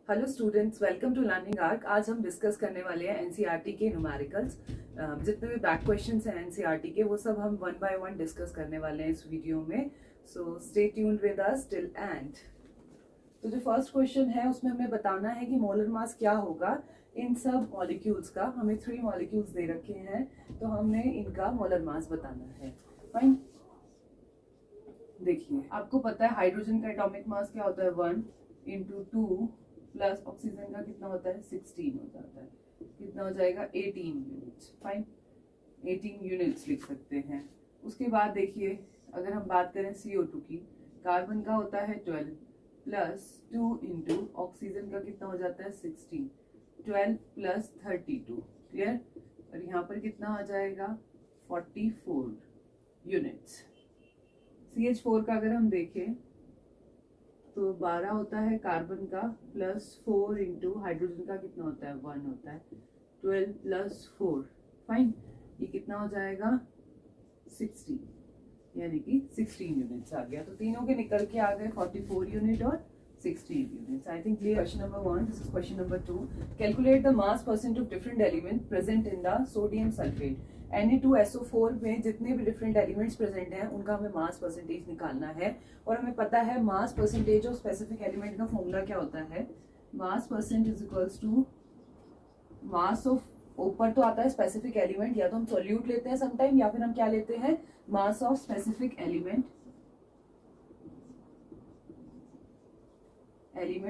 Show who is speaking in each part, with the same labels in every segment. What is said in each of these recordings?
Speaker 1: Hello students, welcome to learning arc. आज हम discuss करने वाले हैं एनसीईआरटी के न्यूमेरिकल्स। जितने भी बैक क्वेश्चंस हैं एनसीईआरटी के वो सब हम वन बाय वन डिस्कस करने वाले हैं इस वीडियो में। So stay tuned with us till and. तो जो फर्स्ट क्वेश्चन है उसमें हमें बताना है कि मोलर मास क्या होगा इन सब मॉलिक्यूल्स का। हमें 3 मॉलिक्यूल्स दे रखे हैं तो हमने इनका मोलर मास बताना है। फाइन, देखिए आपको पता है हाइड्रोजन का एटॉमिक मास क्या होता है 1 इंटू 2 प्लस ऑक्सीजन का कितना होता है 16 हो जाता है। कितना हो जाएगा 18 यूनिट्स। फाइन, 18 यूनिट्स लिख सकते हैं। उसके बाद देखिए अगर हम बात करें CO2 की, कार्बन का होता है 12 प्लस 2 इंटू ऑक्सीजन का कितना हो जाता है 16, 12 प्लस 32। क्लियर। और यहाँ पर कितना आ जाएगा 44 यूनिट्स। CH4 का अगर हम देखें तो 12 होता है कार्बन का प्लस 4 इंटू हाइड्रोजन का कितना होता है 1 होता है, 12 प्लस 4। फाइन, ये कितना हो जाएगा 16, यानी कि 16 यूनिट्स आ गया। तो तीनों के निकल के आ गए 44 यूनिट और 16 units. I think clear. Question number 1, this is question number 2। Calculate the mass percent of different element present in the sodium sulphate. Na2SO4 में जितने भी डिफरेंट एलिमेंट्स प्रेजेंट हैं उनका हमें मास परसेंटेज निकालना है। और हमें पता है mass percentage of specific element का फॉर्मूला क्या होता है। Mass percent is equals to mass of, ऊपर तो आता है स्पेसिफिक एलिमेंट, या तो हम सॉल्यूट लेते हैं समटाइम या फिर हम क्या लेते हैं मास ऑफ स्पेसिफिक एलिमेंट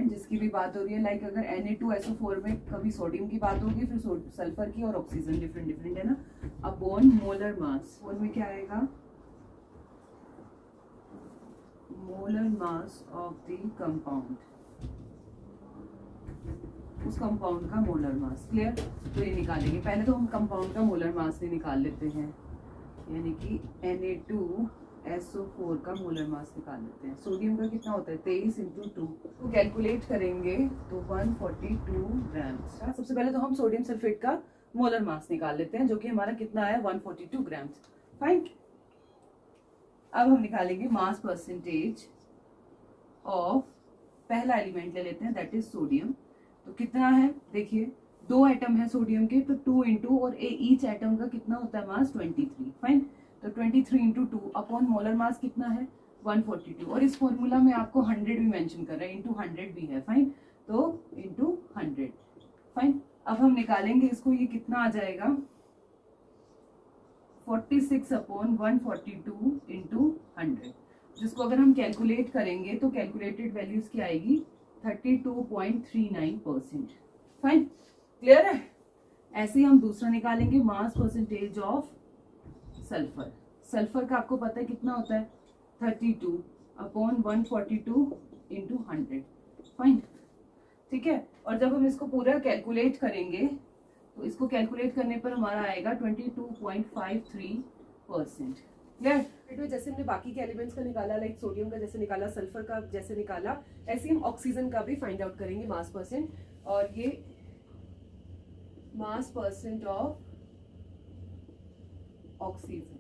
Speaker 1: जिसकी भी बात हो रही है। लाइक अगर Na2SO4 में कभी सोडियम की बात होगी फिर सल्फर की और ऑक्सीजन डिफरेंट डिफरेंट है ना। अपॉन मोलर मास, में क्या आएगा molar mass of the compound, उस कंपाउंड का मोलर मास। क्लियर। तो ये निकालेंगे, पहले तो हम कंपाउंड का मोलर मास ही निकाल लेते हैं, यानी कि Na2SO4 का मोलर मास निकाल लेते हैं। सोडियम का कितना होता है 23 इंटू 2, तो कैलकुलेट करेंगे तो 142 ग्राम्स। सबसे पहले तो हम सोडियम सल्फेट का मोलर मास निकाल लेते हैं जो कि हमारा कितना है 142 ग्राम्स। फाइन, अब हम निकालेंगे मास परसेंटेज ऑफ, पहला एलिमेंट ले लेते हैं दैट इज सोडियम। तो कितना है देखिए, 2 एटम है सोडियम के, तो 2 इंटू और ईच एटम का कितना होता है मास 23। फाइन, तो 23 इंटू 2 अपॉन मोलर मास कितना है 142। और इस फॉर्मूला में आपको 100 भी मेंशन कर रहे हैं, इंटू 100 भी है। फाइन, तो इंटू 100। फाइन, अब हम निकालेंगे इसको, ये कितना आ जाएगा 46 अपॉन 142 इंटू 100, जिसको अगर हम कैलकुलेट करेंगे तो कैलकुलेटेड वैल्यूज क्या आएगी 32.39%। फाइन, क्लियर है। ऐसे ही हम दूसरा निकालेंगे मास परसेंटेज ऑफ सल्फर। सल्फर का आपको पता है कितना होता है 32 अपॉन 142 इंटू 100। फाइन, ठीक है। और जब हम इसको पूरा कैलकुलेट करेंगे तो इसको कैलकुलेट करने पर हमारा आएगा 22.53%। क्लियर। जैसे हमने बाकी के एलिमेंट्स का निकाला, लाइक सोडियम का जैसे निकाला, सल्फर का जैसे निकाला, ऐसे हम ऑक्सीजन का भी फाइंड आउट करेंगे मास परसेंट। और ये मास परसेंट ऑफ ऑक्सीजन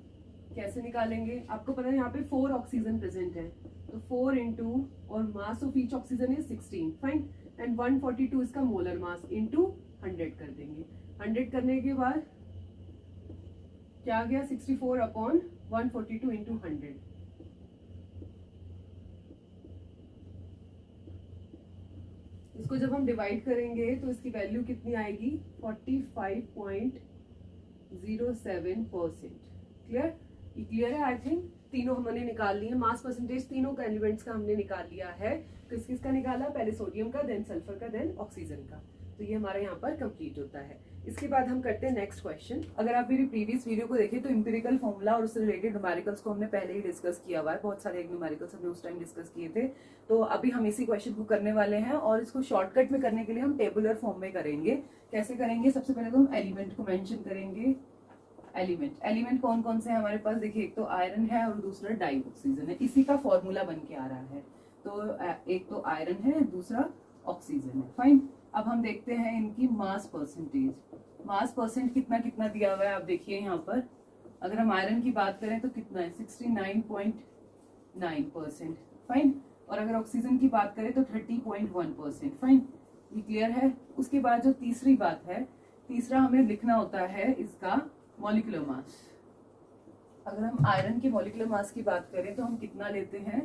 Speaker 1: कैसे निकालेंगे, आपको पता है यहाँ पे 4 ऑक्सीजन प्रेजेंट है, तो 4 इंटू और mass of each oxygen is 16। Fine, and 142 इसका मोलर मास इंटू 100 कर देंगे। 100 करने के बाद क्या आ गया 64 अपॉन 142 इंटू 100। इसको जब हम डिवाइड करेंगे तो इसकी वैल्यू कितनी आएगी 45.07%। क्लियर, ये क्लियर है। आई थिंक तीनों हमने निकाल लिए, मास परसेंटेज तीनों का एलिमेंट्स का हमने निकाल लिया है। किस किस का निकाला, पहले सोडियम का, देन सल्फर का, देन ऑक्सीजन का। तो ये हमारा यहाँ पर कंप्लीट होता है। इसके बाद हम करते हैं नेक्स्ट क्वेश्चन। अगर आप मेरी प्रीवियस वीडियो को देखें तो इंपेरिकल फॉर्मूला और उससे रिलेटेड न्यूमेरिकल्स को हमने पहले ही डिस्कस किया हुआ है, बहुत सारे न्यूमेरिकल्स हमने उस टाइम डिस्कस किए थे। तो अभी हम इसी क्वेश्चन को करने वाले हैं और इसको शॉर्टकट में करने के लिए हम टेबुलर फॉर्म में करेंगे। कैसे करेंगे, सबसे पहले तो हम एलिमेंट को मेंशन करेंगे। एलिमेंट कौन कौन से हैं हमारे पास, देखिए एक तो आयरन है और दूसरा डाई ऑक्सीजन है, इसी का फॉर्मूला बन के आ रहा है। तो एक तो आयरन है, दूसरा ऑक्सीजन है। फाइन, अब हम देखते हैं इनकी मास परसेंटेज। मास परसेंट कितना कितना दिया हुआ है आप देखिए यहाँ पर। अगर हम आयरन की बात करें तो कितना है 69.9%। फाइन, और अगर ऑक्सीजन की बात करें तो 30.1%। फाइन, ये क्लियर है। उसके बाद जो तीसरी बात है, तीसरा हमें लिखना होता है इसका मॉलिक्यूलर मास। अगर हम आयरन के मॉलिक्यूलर मास की बात करें तो हम कितना लेते हैं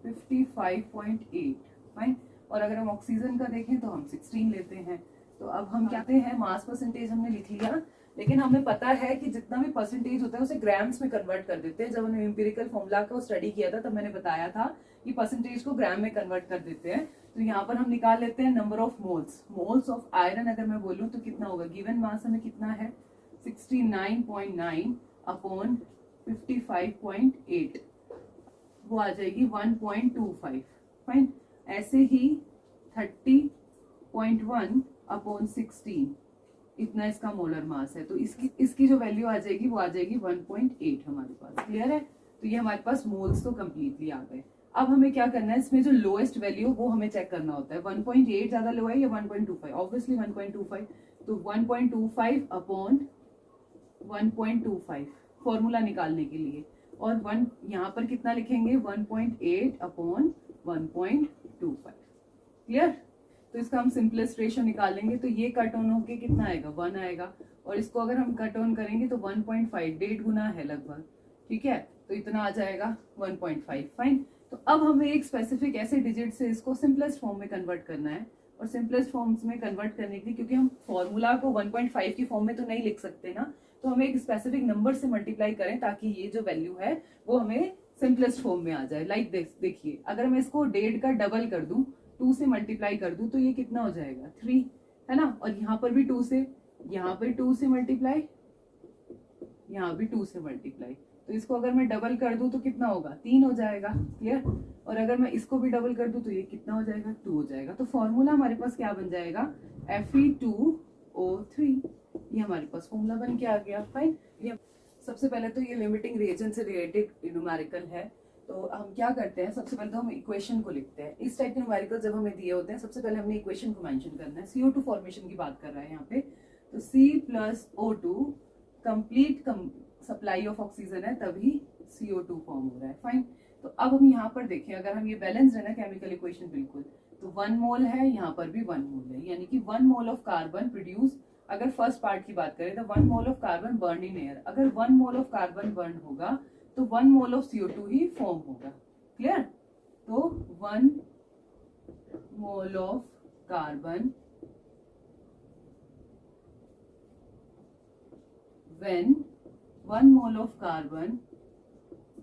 Speaker 1: 55.8, फाइन। और अगर हम ऑक्सीजन का देखें तो हम 16 लेते हैं। तो अब हम क्या कहते हैं, मास परसेंटेज हमने लिख लिया, लेकिन हमें पता है कि जितना भी परसेंटेज होता है उसे ग्राम्स में कन्वर्ट कर देते हैं। जब हमने एम्पिरिकल फॉर्मूला को स्टडी किया था तब मैंने बताया था कि परसेंटेज को ग्राम में कन्वर्ट कर देते हैं। तो यहाँ पर हम निकाल लेते हैं number of moles. Moles of iron अगर मैं बोलूँ तो कितना होगा, गिवन मास हमें कितना है 69.9 अपॉन 55.8, वो आ जाएगी 1.25, फाइन। ऐसे ही 30.1 अपॉन 16, इतना इसका मोलर मास है। तो इसकी जो वैल्यू आ जाएगी वो आ जाएगी 1.8 हमारे पास। क्लियर है। तो ये हमारे पास मोल्स तो कंप्लीटली आ गए। अब हमें क्या करना है, इसमें जो लोएस्ट वैल्यू वो हमें चेक करना होता है। 1.8 ज्यादा लो है या 1.25, ऑब्वियसली 1.25। तो 1.25 अपॉन 1.25 फॉर्मूला निकालने के लिए, और 1 यहाँ पर कितना लिखेंगे 1.8 अपॉन 1.25। क्लियर। तो इसका हम सिंपलेस्ट रेशियो निकालेंगे तो ये कट ऑन होके कितना आएगा 1 आएगा, और इसको अगर हम कट ऑन करेंगे तो 1.5, 1.5 गुना है लगभग, ठीक है। तो इतना आ जाएगा 1.5, फाइन। तो अब हमें एक स्पेसिफिक ऐसे डिजिट से इसको सिंपलेस्ट फॉर्म में कन्वर्ट करना है, और सिंपलेस्ट फॉर्म्स में कन्वर्ट करने के लिए, क्योंकि हम फॉर्मूला को 1.5 की फॉर्म में तो नहीं लिख सकते ना, तो हमें एक स्पेसिफिक नंबर से मल्टीप्लाई करें ताकि ये जो वैल्यू है वो हमें सिंपलेस्ट फॉर्म में आ जाए। लाइक देखिए, अगर मैं इसको 1.5 का डबल कर दूं, 2 से मल्टीप्लाई कर दूं, तो ये कितना हो जाएगा 3, है ना। और यहाँ पर भी 2 से, यहाँ पर 2 से मल्टीप्लाई, यहाँ भी 2 से मल्टीप्लाई, तो इसको अगर मैं डबल कर दूं तो कितना होगा 3 हो जाएगा। क्लियर। और अगर मैं इसको भी डबल कर दूं तो ये कितना हो जाएगा 2 हो जाएगा। तो फॉर्मूला हमारे पास क्या बन जाएगा Fe2O3, ये हमारे पास फॉर्मूला बन के आ गया, फाइन। ये सबसे पहले तो ये लिमिटिंग रिएजेंट से रिलेटेड न्यूमेरिकल है। तो हम क्या करते हैं, सबसे पहले तो हम इक्वेशन को लिखते हैं। इस टाइप के न्यूमेरिकल जब हमें दिए होते हैं सबसे पहले हमने इक्वेशन को मेंशन करना है। CO2 फॉर्मेशन की बात कर रहा है यहाँ पे, तो C+O2 complete supply of oxygen है तभी CO2 फॉर्म हो रहा है, फाइन। तो अब हम यहाँ पर देखें, अगर हम ये बैलेंस है ना केमिकल इक्वेशन बिल्कुल, तो 1 मोल है, यहाँ पर भी 1 मोल है, यानी कि 1 मोल ऑफ कार्बन प्रोड्यूस। अगर फर्स्ट पार्ट की बात करें तो 1 mole of carbon burn in air, अगर 1 मोल ऑफ कार्बन बर्न होगा तो 1 mole of CO2 he form होगा। क्लियर। तो 1 mole of carbon when 1 mole of carbon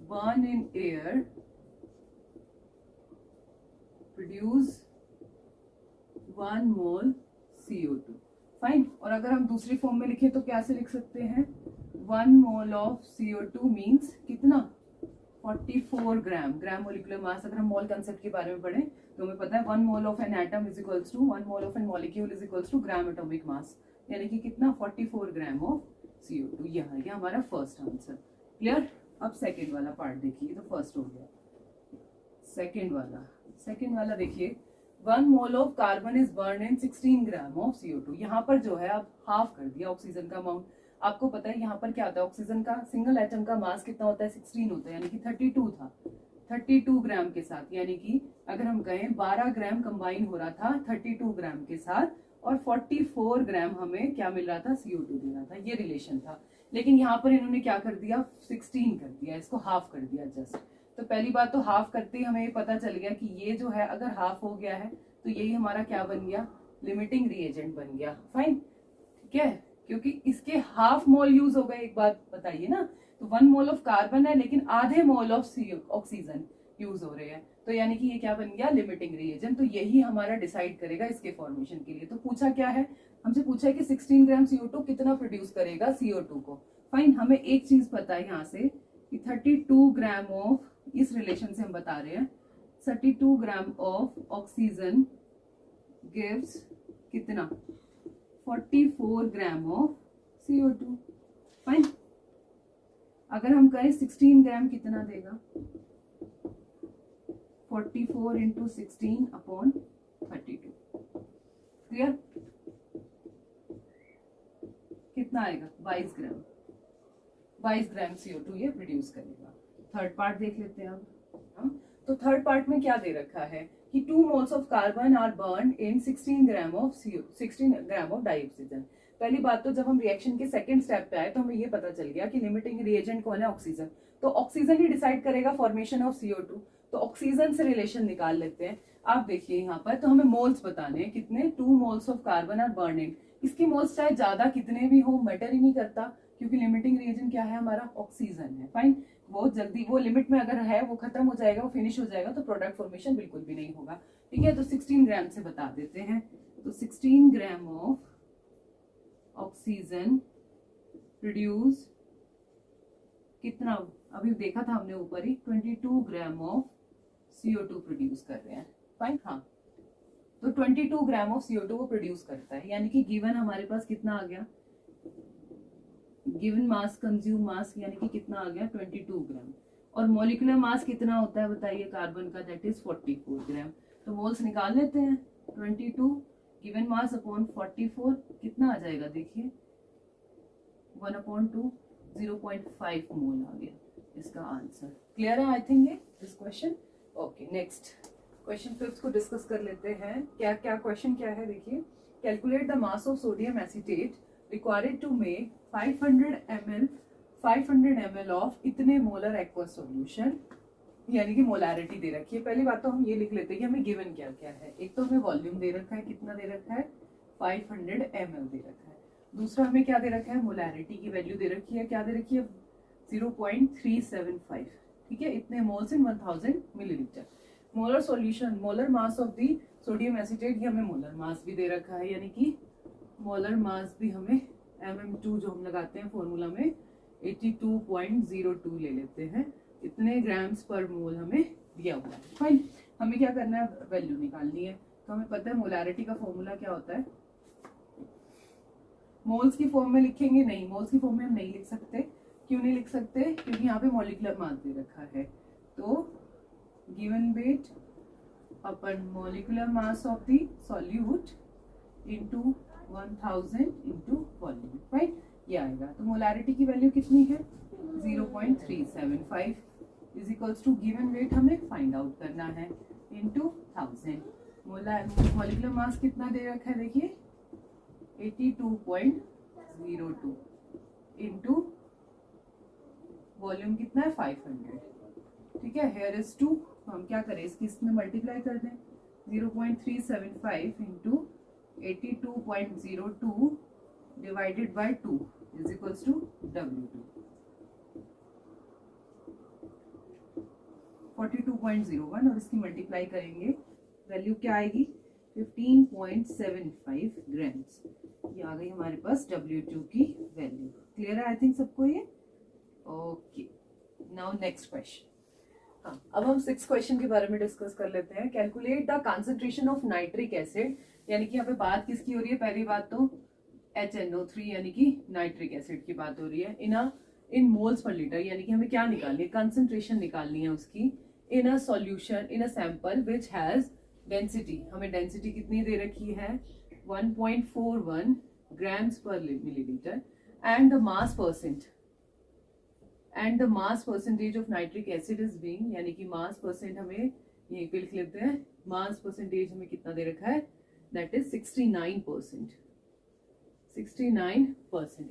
Speaker 1: burn in air produce 1 mole CO2, fine. और अगर हम दूसरी फॉर्म में लिखें तो कैसे लिख सकते हैं, 1 mole of CO2 मीन्स कितना 44 ग्राम। ग्राम मोलिकुलर मास, अगर हम मोल कंसेप्ट के बारे में पढ़ें तो हमें पता है 1 mole of an atom is equals to 1 mole of an molecule is equals to gram atomic mass, यानी कि कितना 44 ग्राम ऑफ CO2। यह हमारा फर्स्ट आंसर। क्लियर। अब सेकंड वाला पार्ट देखिए, तो फर्स्ट हो गया। सेकंड वाला देखिए, 1 mole of carbon is burn in 16 gram of CO2। यहाँ पर जो है अब हाफ कर दिया ऑक्सीजन का अमाउंट। आपको पता है यहाँ पर क्या होता है, ऑक्सीजन का सिंगल एटम का मास कितना होता है 16 होता है, यानी कि 32 था, 32 ग्राम के साथ, यानी कि अगर हम कहें 12 ग्राम कंबाइन हो रहा था 32 ग्राम के साथ, और 44 ग्राम हमें क्या मिल रहा था CO2 दे रहा था, ये रिलेशन था। लेकिन यहाँ पर इन्होंने क्या कर दिया 16 कर दिया, इसको हाफ कर दिया जस्ट। तो पहली बात तो हाफ करते ही हमें पता चल गया कि ये जो है अगर हाफ हो गया है तो यही हमारा क्या बन गया, लिमिटिंग रिएजेंट बन गया, फाइन। ठीक है, क्योंकि इसके हाफ मोल यूज हो गए। एक बात बताइए ना, तो 1 मोल ऑफ कार्बन है लेकिन आधे मोल ऑफ ऑक्सीजन यूज हो रहे हैं, तो यानी कि ये क्या बन गया लिमिटिंग रिएजेंट। तो यही हमारा डिसाइड करेगा इसके फॉर्मेशन के लिए। तो पूछा क्या है, हमसे पूछा है कि 16 ग्राम CO2 कितना प्रोड्यूस करेगा CO2 को, फाइन। हमें एक चीज पता है यहाँ से कि 32 ग्राम ऑफ, इस रिलेशन से हम बता रहे हैं 32 ग्राम ऑफ ऑक्सीजन गिव्स कितना 44 ग्राम ऑफ CO2, फाइन। अगर हम कहें 16 ग्राम कितना देगा, 44 इंटू 16 अपॉन 32, क्लियर। कितना आएगा 22 ग्राम, 22 ग्राम CO2 ये प्रोड्यूस करेगा। थर्ड पार्ट देख लेते हैं अब। तो थर्ड पार्ट में क्या दे रखा है कि 2 moles of carbon are burned in 16 gram of 16 gram of dioxygen. पहली बात तो जब हम रिएक्शन के सेकंड स्टेप पे आए तो हमें ये पता चल गया कि लिमिटिंग रिएजेंट कौन है, ऑक्सीजन। तो ऑक्सीजन ही डिसाइड करेगा फॉर्मेशन ऑफ CO2। तो ऑक्सीजन से रिलेशन निकाल लेते हैं। आप देखिए यहाँ पर, तो हमें मोल्स बताने हैं कितने, 2 moles of carbon are burning. इसकी मोल्स चाहे ज्यादा कितने भी हो मैटर ही नहीं करता, क्योंकि लिमिटिंग रिएजेंट क्या है हमारा, ऑक्सीजन है। फाइन, बहुत जल्दी वो लिमिट में अगर है वो खत्म हो जाएगा, वो फिनिश हो जाएगा, तो प्रोडक्ट फॉर्मेशन बिल्कुल भी नहीं होगा। ठीक है, तो 16 ग्राम से बता देते हैं। तो 16 ग्राम ऑफ ऑक्सीजन प्रोड्यूस कितना, अभी देखा था हमने ऊपर ही, 22 ग्राम ऑफ CO2 प्रोड्यूस कर रहे हैं। फाइन, हाँ, तो 22 ग्राम ऑफ CO2 वो प्रोड्यूस करता है, यानी कि गिवन हमारे पास कितना आ गया, गिवन मास कंज्यूम मास यानी कि कितना आ गया, 22 ग्राम। और मॉलिक्यूलर मास कितना होता है बताइए कार्बन का, दैट इज 44 ग्राम। तो मोल्स निकाल लेते हैं, 22 गिवन मास अपॉन 44 कितना आ जाएगा, देखिए 1/2, 0.5 मोल आ गया इसका आंसर। क्लियर है आई थिंक ये this question. Okay, next question 5 को डिस्कस कर लेते हैं। क्या क्या क्वेश्चन क्या है, देखिए, calculate the mass of sodium acetate required to make 500 ml of इतने मोलर एक्वस सॉल्यूशन, यानी कि मोलैरिटी दे रखी है। पहली बात तो हम ये लिख लेते हैं कि हमें गिवन क्या क्या है। एक तो हमें वॉल्यूम दे रखा है, कितना दे रखा है, 500 ml दे रखा है। दूसरा हमें क्या दे रखा है, मोलैरिटी की वैल्यू दे रखी है, क्या दे रखी है, 0.375। ठीक है, इतने moles in 1000 millilitre. Molar solution, molar mass of the sodium acetate, ये हमें मोलर मास भी दे रखा है, यानी कि मोलर मास भी हमें MM2 जो हम लगाते हैं फॉर्मूला में 82.02 ले लेते हैं। इतने ग्राम्स पर मोल हमें दिया हुआ है। फाइन, हमें क्या करना है, वैल्यू निकालनी है। तो हमें पता है मोलैरिटी का फॉर्मूला क्या होता है, मोल्स की फॉर्म में लिखेंगे, नहीं मोल्स की फॉर्म में हम नहीं लिख सकते। क्यों नहीं लिख सकते, क्योंकि यहाँ पे मॉलिक्यूलर मास दे रखा है। तो given weight upon molecular mass of the solute into 1000 into volume. Right, ये आएगा। तो मोलैरिटी की वैल्यू कितनी है, 0.375 is equals to given weight हमें फाइंड आउट करना है इनटू 1000। मॉलिक्यूलर मास कितना दे रखा है, देखिए 82.02 इनटू वॉल्यूम कितना है 500। ठीक है, हेयर इज 2, तो हम क्या करें, इसकी इसमें मल्टीप्लाई कर दें, 0.375 into 82.02 divided by 2 is equals to W2 42.01, और इसकी मल्टीप्लाई करेंगे, वैल्यू क्या आएगी 15.75 ग्राम्स। ये आ गई हमारे पास W2 की वैल्यू। क्लियर है आई थिंक सबको ये। Okay, now next question. हाँ, अब हम 6 क्वेश्चन के बारे में डिस्कस कर लेते हैं। Calculate the concentration of nitric acid, यानी कि यहाँ पे बात किसकी हो रही है, पहली बात तो HNO3 यानी कि नाइट्रिक एसिड की बात हो रही है, इन मोल्स पर लीटर, यानी कि हमें क्या निकालनी है, कंसंट्रेशन निकालनी है उसकी, in a solution in a sample which has density, हमें डेंसिटी कितनी दे रखी है 1.41 grams per millilitre, and the mass percentage of nitric acid is being, यानी कि मास परसेंट हमें यहीं पे लिख लेते हैं, मास परसेंटेज हमें कितना दे रखा है, दैट इज 69%,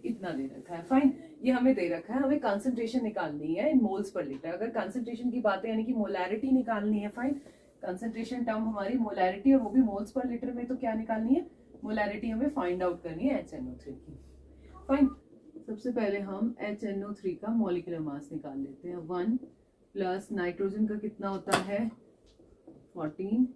Speaker 1: इतना दे रखा है। फाइन, ये हमें दे रखा है, हमें कंसंट्रेशन निकालनी है इन मोल्स पर लीटर। अगर कंसंट्रेशन की बात है यानी कि मोलैरिटी निकालनी है। फाइन, कंसंट्रेशन टर्म हमारी मोलैरिटी, और वो भी मोल्स पर लीटर में, तो क्या निकालनी है, मोलैरिटी हमें फाइंड आउट करनी है HNO3 की। फाइन, सबसे पहले हम HNO3 का मॉलिक्यूलर मास निकाल लेते हैं। 1 प्लस नाइट्रोजन का कितना होता है 14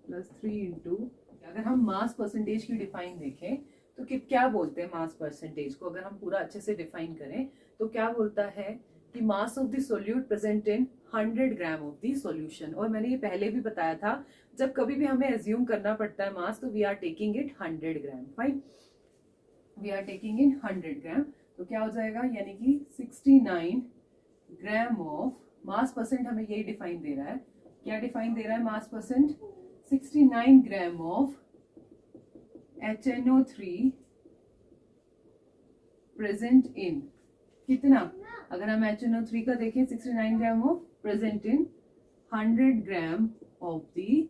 Speaker 1: प्लस 3 इंटू, अगर हम मास परसेंटेज की डिफाइन देखें तो क्या बोलते हैं मास परसेंटेज को, अगर हम पूरा अच्छे से डिफाइन करें तो क्या बोलता है कि मास of the solute present in 100 gram of the solution. और मैंने ये पहले भी बताया था, जब कभी भी हमें एज्यूम करना पड़ता है मास, तो we are taking it 100 gram. Fine, we are taking in 100 gram, तो क्या हो जाएगा, यानी कि 69 ग्राम ऑफ, मास परसेंट हमें यही डिफाइन दे रहा है, क्या डिफाइन दे रहा है mass percent, 69 gram of HNO3 present in कितना, अगर हम HNO3 का देखें 69 gram of present in 100 gram of the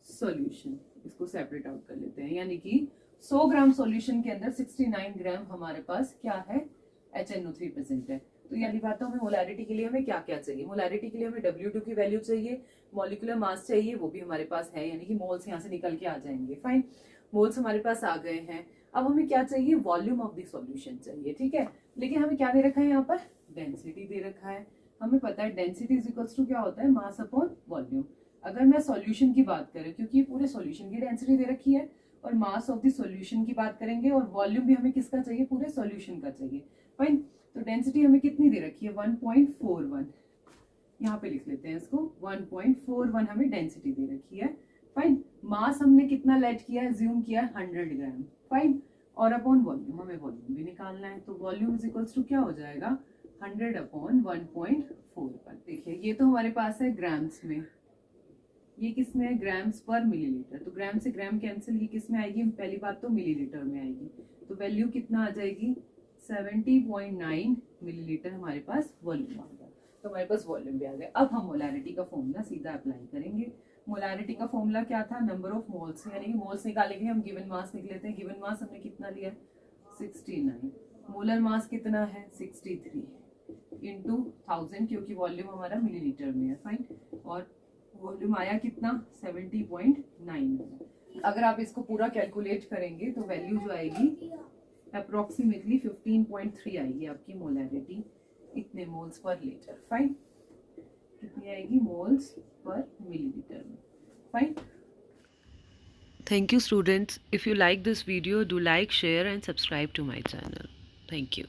Speaker 1: solution, इसको सेपरेट आउट कर लेते हैं, यानी कि 100 ग्राम सॉल्यूशन के अंदर 69 ग्राम हमारे पास क्या है, HNO3 प्रेजेंट है। तो ये वाली बात है, हमें मोलैरिटी के लिए हमें क्या क्या चाहिए, मोलैरिटी के लिए हमें W2 की वैल्यू चाहिए, मॉलिक्यूलर मास चाहिए, वो भी हमारे पास है, यानी कि मोल्स यहाँ से निकल के आ जाएंगे। फाइन, मोल्स हमारे पास आ गए हैं। अब हमें क्या चाहिए, वॉल्यूम ऑफ द सॉल्यूशन चाहिए, ठीक है। लेकिन हमें क्या दे रखा है यहाँ पर, डेंसिटी दे रखा है। हमें पता है डेंसिटी इज इक्वल्स टू क्या होता है, मास अपॉन वॉल्यूम। अगर मैं सॉल्यूशन की बात करें, क्योंकि पूरे सॉल्यूशन की डेंसिटी दे रखी है, और मास ऑफ द सॉल्यूशन की बात करेंगे, और वॉल्यूम भी हमें किसका चाहिए, पूरे सॉल्यूशन का चाहिए। फाइन, तो डेंसिटी हमें कितनी दे रखी है, 1.41, यहाँ पे लिख लेते हैं इसको, 1.41 हमें डेंसिटी दे रखी है। फाइन, मास हमने कितना लेट किया है, ज्यूम किया है 100 ग्राम। फाइन, और अपॉन वॉल्यूम, हमें वॉल्यूम भी निकालना है, तो वॉल्यूम इज इक्वल्स टू क्या हो जाएगा, 100 अपॉन 1.41। देखिए ये तो हमारे पास है ग्राम्स में, ये किस में है, ग्राम्स पर मिलीलीटर। तो ग्राम से ग्राम कैंसिल, ये किस में आएगी, पहली बात तो मिलीलीटर में आएगी। तो वैल्यू कितना आ जाएगी, 70.9 मिलीलीटर हमारे पास वॉल्यूम आ गया। तो हमारे पास वॉल्यूम भी आ गया। अब हम मोलैरिटी का फॉर्मूला सीधा अप्लाई करेंगे। मोलैरिटी का फॉर्मूला क्या था, नंबर ऑफ मोल्स, यानी कि मोल्स निकालेंगे हम, गिवन मास निकल लेते हैं। गिवन मास हमने कितना लिया, 69। मोलर मास कितना है, 63 इंटू 1000, क्योंकि वॉल्यूम हमारा मिलीलीटर में है। फाइन, और वॉल्यूम आया कितना, 70.9। अगर आप इसको पूरा कैलकुलेट करेंगे तो वैल्यू जो आएगी अप्रोक्सीमेटली 15.3 आएगी आपकी मोलैरिटी, इतने मोल्स पर लीटर। फाइन, कितनी आएगी, मोल्स पर मिलीलीटर में। Fine.
Speaker 2: Thank you, students. If you like this video, do like, share, and subscribe to my channel. Thank you.